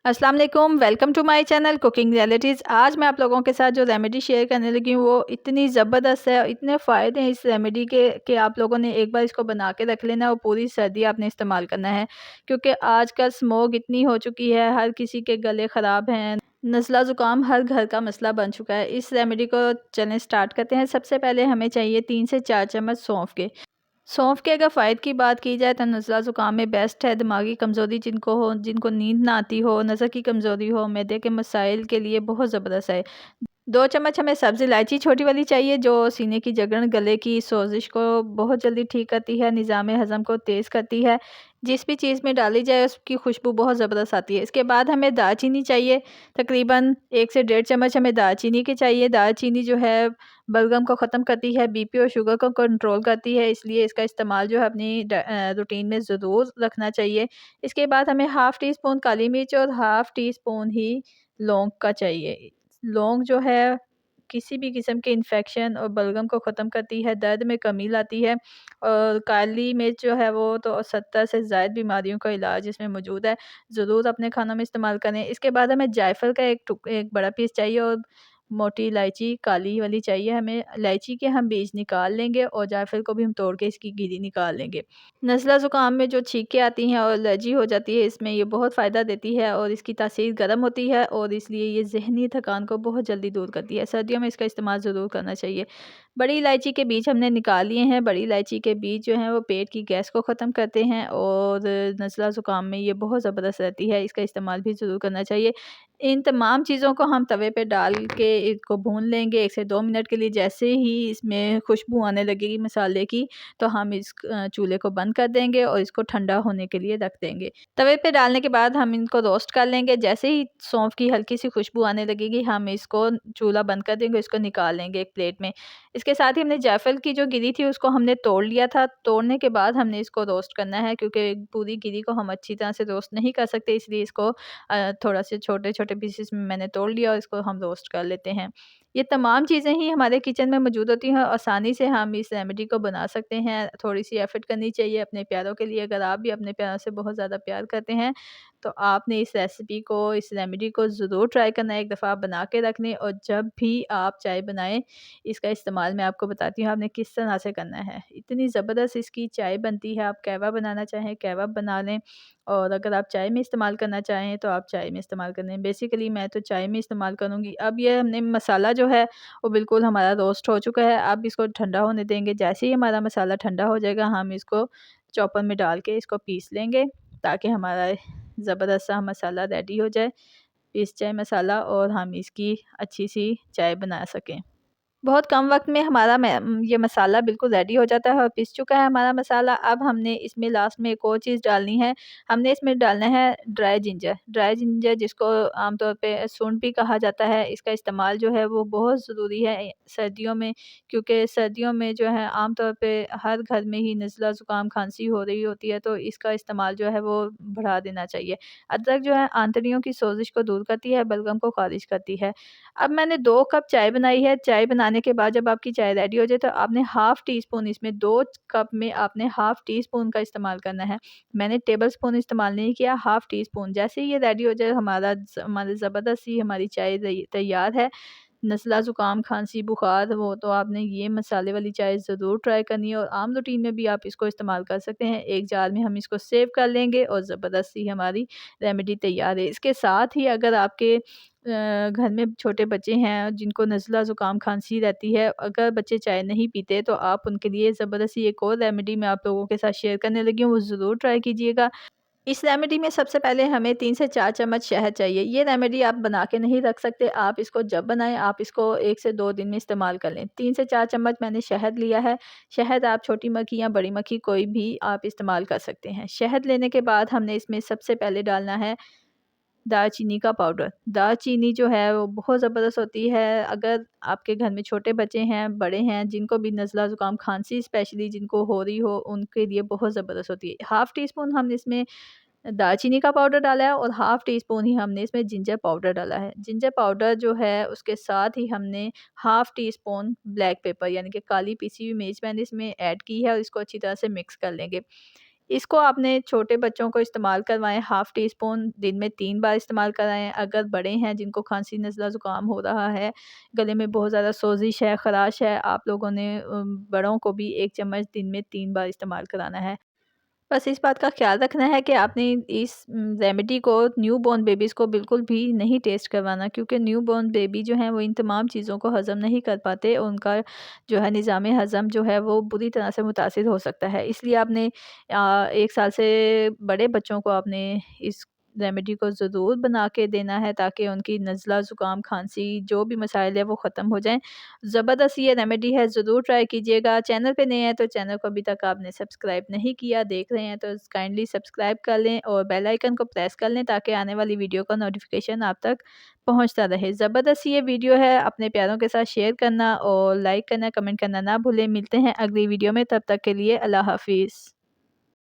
अस्सलाम वालेकुम, welcome to my channel Cooking Realities. आज मैं आप लोगों के साथ जो रेमेडी शेयर करने लगी हूँ वो इतनी ज़बरदस्त है और इतने फ़ायदे हैं इस रेमेडी के कि आप लोगों ने एक बार इसको बना के रख लेना है और पूरी सर्दी आपने इस्तेमाल करना है। क्योंकि आजकल स्मोक इतनी हो चुकी है, हर किसी के गले ख़राब हैं, नज़ला ज़ुकाम हर घर का मसला बन चुका है। इस रेमेडी को चलें स्टार्ट करते हैं। सबसे पहले हमें चाहिए 3 से 4 चम्मच सौंफ के। सौंफ के अगर फ़ायदे की बात की जाए तो नज़ला ज़ुकाम में बेस्ट है। दिमागी कमज़ोरी जिनको हो, जिनको नींद ना आती हो, नज़र की कमज़ोरी हो, मैदे के मसाइल के लिए बहुत ज़बरदस्त है। 2 चम्मच हमें सब्ज़ इलायची छोटी वाली चाहिए जो सीने की जकड़न, गले की सोज़िश को बहुत जल्दी ठीक करती है, निज़ाम हज़म को तेज़ करती है। जिस भी चीज़ में डाली जाए उसकी खुशबू बहुत ज़बरदस्त आती है। इसके बाद हमें दालचीनी चाहिए, तकरीबन 1 से डेढ़ चम्मच हमें दालचीनी की चाहिए। दालचीनी जो है बलगम को ख़त्म करती है, बीपी और शुगर को कंट्रोल करती है, इसलिए इसका इस्तेमाल जो है अपनी रूटीन में ज़रूर रखना चाहिए। इसके बाद हमें हाफ़ टी स्पून काली मिर्च और हाफ़ टी स्पून ही लौंग का चाहिए। लौंग जो है किसी भी किस्म के इन्फेक्शन और बलगम को ख़त्म करती है, दर्द में कमी लाती है और काली मिर्च जो है वो तो 70 से ज़ायद बीमारियों का इलाज इसमें मौजूद है। ज़रूर अपने खानों में इस्तेमाल करें। इसके बाद हमें जायफ़ल का एक बड़ा पीस चाहिए और मोटी इलायची काली वाली चाहिए हमें। इलायची के हम बीज निकाल लेंगे और जायफ़ल को भी हम तोड़ के इसकी गिरी निकाल लेंगे। नज़ला ज़ुकाम में जो छींकें आती हैं और एलर्जी हो जाती है, इसमें ये बहुत फ़ायदा देती है और इसकी तासीर गर्म होती है और इसलिए ये ज़हनी थकान को बहुत जल्दी दूर करती है। सर्दियों में इसका इस्तेमाल ज़रूर करना चाहिए। बड़ी इलायची के बीज हमने निकाल लिए हैं। बड़ी इलायची के बीज जो हैं वो पेट की गैस को ख़त्म करते हैं और नज़ला ज़ुकाम में ये बहुत ज़बरदस्त रहती है। इसका इस्तेमाल भी ज़रूर करना चाहिए। इन तमाम चीज़ों को हम तवे पे डाल के इसको भून लेंगे 1 से 2 मिनट के लिए। जैसे ही इसमें खुशबू आने लगेगी मसाले की, तो हम इस चूल्हे को बंद कर देंगे और इसको ठंडा होने के लिए रख देंगे। तवे पे डालने के बाद हम इनको रोस्ट कर लेंगे। जैसे ही सौंफ की हल्की सी खुशबू आने लगेगी, हम इसको चूल्हा बंद कर देंगे, इसको निकाल लेंगे एक प्लेट में। इसके साथ ही हमने जायफ़ल की जो गिरी थी उसको हमने तोड़ लिया था। तोड़ने के बाद हमने इसको रोस्ट करना है क्योंकि पूरी गिरी को हम अच्छी तरह से रोस्ट नहीं कर सकते, इसलिए इसको थोड़ा से छोटे-छोटे पीसेस में मैंने तोड़ लिया और इसको हम रोस्ट कर लेते हैं। ये तमाम चीज़ें ही हमारे किचन में मौजूद होती हैं, आसानी से हम इस रेमेडी को बना सकते हैं। थोड़ी-सी एफ़र्ट करनी चाहिए अपने प्यारों के लिए। अगर आप भी अपने प्यारों से बहुत ज़्यादा प्यार करते हैं, तो आपने इस रेसिपी को, इस रेमेडी को ज़रूर ट्राई करना है। एक दफ़ा आप बना के रख लें और जब भी आप चाय बनाएँ, इसका इस्तेमाल मैं आपको बताती हूँ आपने किस तरह से करना है। इतनी ज़बरदस्त इसकी चाय बनती है, आप कहवा बनाना चाहें, कहवा बना लें और अगर आप चाय में इस्तेमाल करना चाहें, तो आप चाय में इस्तेमाल कर लें। बेसिकली मैं तो चाय में इस्तेमाल करूँगी। अब ये हमने मसाला जो है, वो बिल्कुल हमारा रोस्ट हो चुका है। अब इसको ठंडा होने देंगे। जैसे ही हमारा मसाला ठंडा हो जाएगा, हम इसको चॉपर में डाल के इसको पीस लेंगे, ताकि हमारा ज़बरदस्त सा मसाला रेडी हो जाए। पीस जाए मसाला और हम इसकी अच्छी-सी चाय बना सकें। बहुत कम वक़्त में हमारा ये मसाला बिल्कुल रेडी हो जाता है और पिस चुका है हमारा मसाला। अब हमने इसमें लास्ट में एक और चीज़ डालनी है। हमने इसमें डालना है ड्राई जिंजर। ड्राई जिंजर जिसको आमतौर पे सूंठ भी कहा जाता है। इसका इस्तेमाल जो है वो बहुत ज़रूरी है सर्दियों में, क्योंकि सर्दियों में जो है आमतौर पे हर घर में ही नज़ला ज़ुकाम खाँसी हो रही होती है, तो इसका इस्तेमाल जो है वो बढ़ा देना चाहिए। अदरक जो है आंतड़ियों की सोज़िश को दूर करती है, बलगम को ख़ारिज करती है। अब मैंने 2 कप चाय बनाई है। चाय बनाने के बाद जब आपकी चाय रेडी हो जाए, तो आपने हाफ़ टी स्पून, इसमें 2 कप में आपने हाफ़ टी स्पून का इस्तेमाल करना है। मैंने टेबल स्पून इस्तेमाल नहीं किया, हाफ़ टी स्पून। जैसे ही ये रेडी हो जाए, हमारी ज़बरदस्त सी हमारी चाय तैयार है। नज़ला ज़ुकाम, खाँसी, बुखार हो तो आपने ये मसाले वाली चाय ज़रूर ट्राई करनी है और आम रूटीन में भी आप इसको इस्तेमाल कर सकते हैं। एक जार में हम इसको सेव कर लेंगे और ज़बरदस्त सी हमारी रेमेडी तैयार है। इसके साथ ही अगर आपके घर में छोटे बच्चे हैं जिनको नज़ला ज़ुकाम, खाँसी रहती है, अगर बच्चे चाय नहीं पीते, तो आप उनके लिए ज़बरदस्त सी एक और रेमेडी मैं आप लोगों के साथ शेयर करने लगी हूँ, वो ज़रूर ट्राई कीजिएगा। इस रेमेडी में सबसे पहले हमें 3 से 4 चम्मच शहद चाहिए। ये रेमेडी आप बना के नहीं रख सकते, आप इसको जब बनाएँ, आप इसको 1 से 2 दिन में इस्तेमाल कर लें। 3 से 4 चम्मच मैंने शहद लिया है। शहद आप छोटी मक्खी या बड़ी मक्खी कोई भी आप इस्तेमाल कर सकते हैं। शहद लेने के बाद हमने इसमें सबसे पहले डालना है दालचीनी का पाउडर। दालचीनी जो है वो बहुत ज़बरदस्त होती है। अगर आपके घर में छोटे बच्चे हैं, बड़े हैं, जिनको भी नज़ला ज़ुकाम, खाँसी स्पेशली जिनको हो रही हो, उनके लिए बहुत ज़बरदस्त होती है। हाफ़ टी स्पून हमने इसमें दालचीनी का पाउडर डाला है और हाफ़ टी स्पून ही हमने इसमें जिंजर पाउडर डाला है। जिंजर पाउडर जो है उसके साथ ही हमने half tea spoon black pepper यानी कि काली पिसी हुई मिर्च मैंने इसमें ऐड की है और इसको अच्छी तरह से मिक्स कर लेंगे। इसको आपने छोटे बच्चों को इस्तेमाल करवाएँ, हाफ़ टी स्पून दिन में 3 बार इस्तेमाल कराएँ। अगर बड़े हैं जिनको खाँसी, नज़ला, ज़ुकाम हो रहा है, गले में बहुत ज़्यादा सोज़िश है, ख़राश है, आप लोगों ने बड़ों को भी 1 चम्मच दिन में 3 बार इस्तेमाल कराना है। बस इस बात का ख़्याल रखना है कि आपने इस रेमेडी को न्यूबॉर्न बेबीज़ को बिल्कुल भी नहीं टेस्ट करवाना, क्योंकि न्यूबॉर्न बेबी जो हैं वो इन तमाम चीज़ों को हज़म नहीं कर पाते। उनका जो है निज़ाम हज़म जो है वो बुरी तरह से मुतासिर हो सकता है। इसलिए आपने 1 साल से बड़े बच्चों को आपने इस रेमेडी को ज़रूर बना के देना है, ताकि उनकी नज़ला, ज़ुकाम, खाँसी जो भी मसाइल है वो ख़त्म हो जाएँ। ज़बरदस्त ये रेमेडी है, ज़रूर ट्राई कीजिएगा। चैनल पे नए हैं तो चैनल को अभी तक आपने सब्सक्राइब नहीं किया, देख रहे हैं तो काइंडली सब्सक्राइब कर लें और बेल आइकन को प्रेस कर लें, ताकि आने वाली वीडियो का नोटिफिकेशन आप तक पहुंचता रहे। ज़बरदस्त ये वीडियो है, अपने प्यारों के साथ शेयर करना और लाइक करना, कमेंट करना ना भूलें। मिलते हैं अगली वीडियो में, तब तक के लिए अल्लाह हाफ़िज़।